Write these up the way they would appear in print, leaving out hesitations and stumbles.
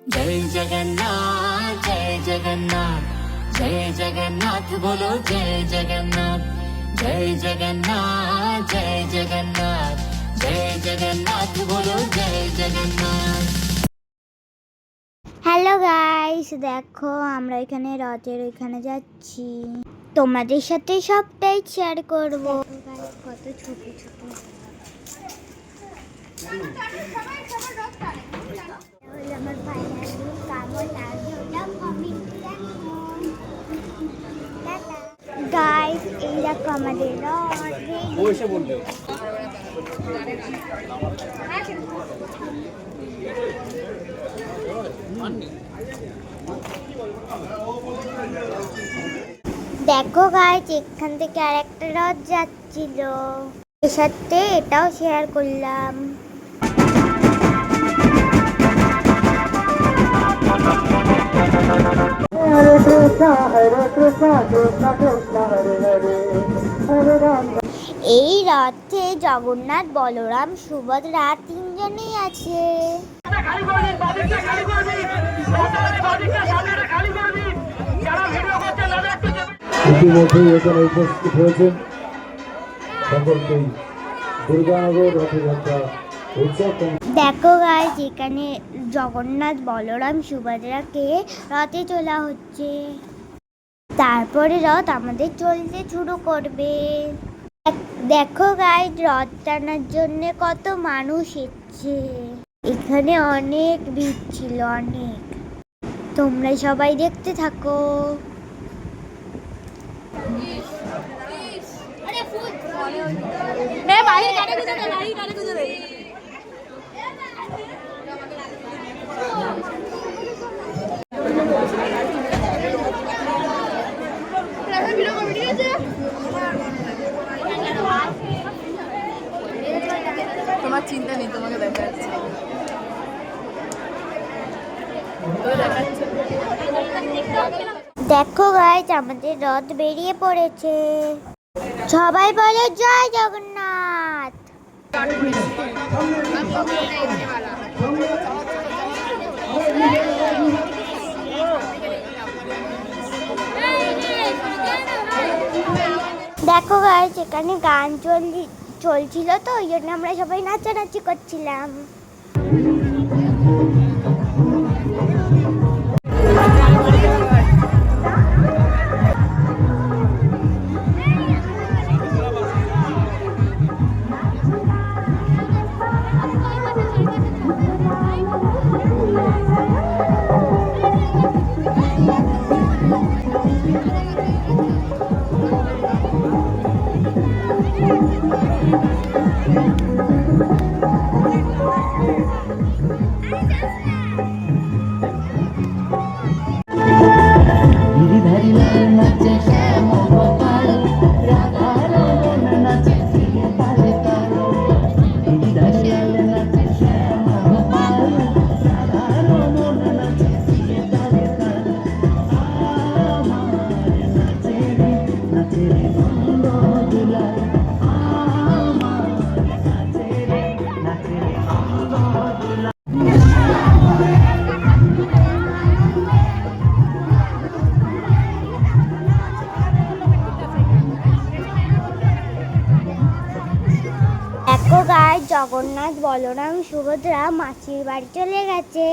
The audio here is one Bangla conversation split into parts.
जय जगन्नाथ जय जगन्नाथ जय जगन्नाथ बोलो जय जगन्नाथ जय जगन्नाथ जय जगन्नाथ जय जगन्नाथ बोलो जय जगन्नाथ। হ্যালো গাইস, দেখো আমরা এখানে রথের ওইখানে যাচ্ছি, তোমাদের সাথে সবটাই শেয়ার করব। কত ছোট ছোট আমার গাইস, এই দেখো আমাদের দেখো গাইস, এখান থেকে আর একটা রথ যাচ্ছিল, এর সাথে এটাও শেয়ার করলাম। এই রথে জগন্নাথ, বলরাম, সুভদ্রা তিনজনেই আছে। ইতিমধ্যেই এখানে উপস্থিত হয়েছেন সকলকেই দুর্গানগর রথযাত্রা উৎসব। দেখো গাইস, এখানে জগন্নাথ, বলরাম, সুভদ্রাকে রথে তোলা হচ্ছে, তারপরে রথ আমাদের চলতে শুরু করবে। দেখো গাইস, রথ টানার জন্য কত মানুষ এসেছে, এখানে অনেক ভিড় ছিল, অনেক। তোমরা সবাই দেখতে থাকো। তোমার চিন্তা নেই, তোমাকে দেখা যাচ্ছে। দেখো গাইস, আমাদের রথ বেরিয়ে পড়েছে, সবাই বলো জয় জগন্নাথ। দেখো গাইস, এখানে গান চলছিল, তো ওই জন্য আমরা সবাই নাচানাচি করছিলাম। দেখো গাইস, জগন্নাথ, বলরাম, সুভদ্রা মাসির বাড়ি চলে গেছে,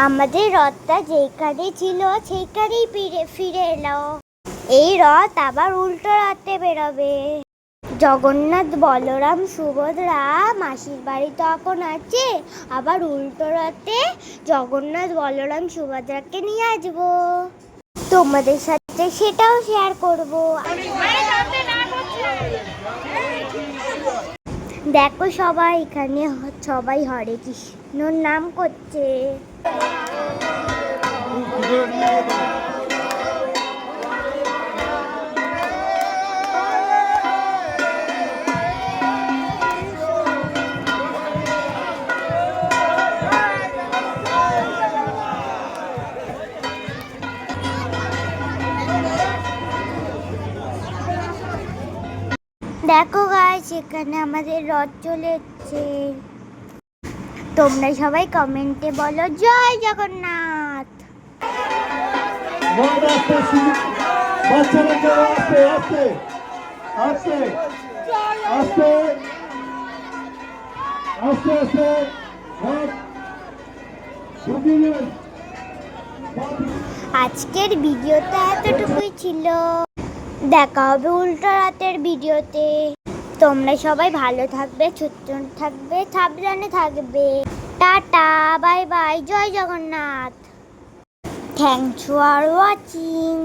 আমাদের রথটা যেখানে ছিল সেইখানেই ফিরে এলো। এই রথ আবার উল্টো রথে বেরোবে। জগন্নাথ, বলরাম, সুভদ্রা মাসির বাড়ি তখন আছে, আবার উল্টো রথে জগন্নাথ, বলরাম, সুভদ্রাকে নিয়ে আসবো, তোমাদের সাথে সেটাও শেয়ার করবো। দেখো সবাই এখানে সবাই হরে কৃষ্ণর নাম করছে। দেখো গাইস, এখানে আমাদের রথ চলে এসেছে, তোমরা সবাই কমেন্টে বলো জয় জগন্নাথ। রথ আস্তে বাচ্চারা কেউ আস্তে আস্তে আস্তে আস্তে আস্তে আস্তে রথ ঢুকিয়ে দেবেন। আজকের ভিডিওটা এতটুকুই ছিল। দেখা হবে উল্টো রাতের ভিডিওতে। তোমরা সবাই ভালো থাকবে, সুস্থ থাকবে, সাবধানে থাকবে। টাটা, বাই বাই, জয় জগন্নাথ। Thanks for watching.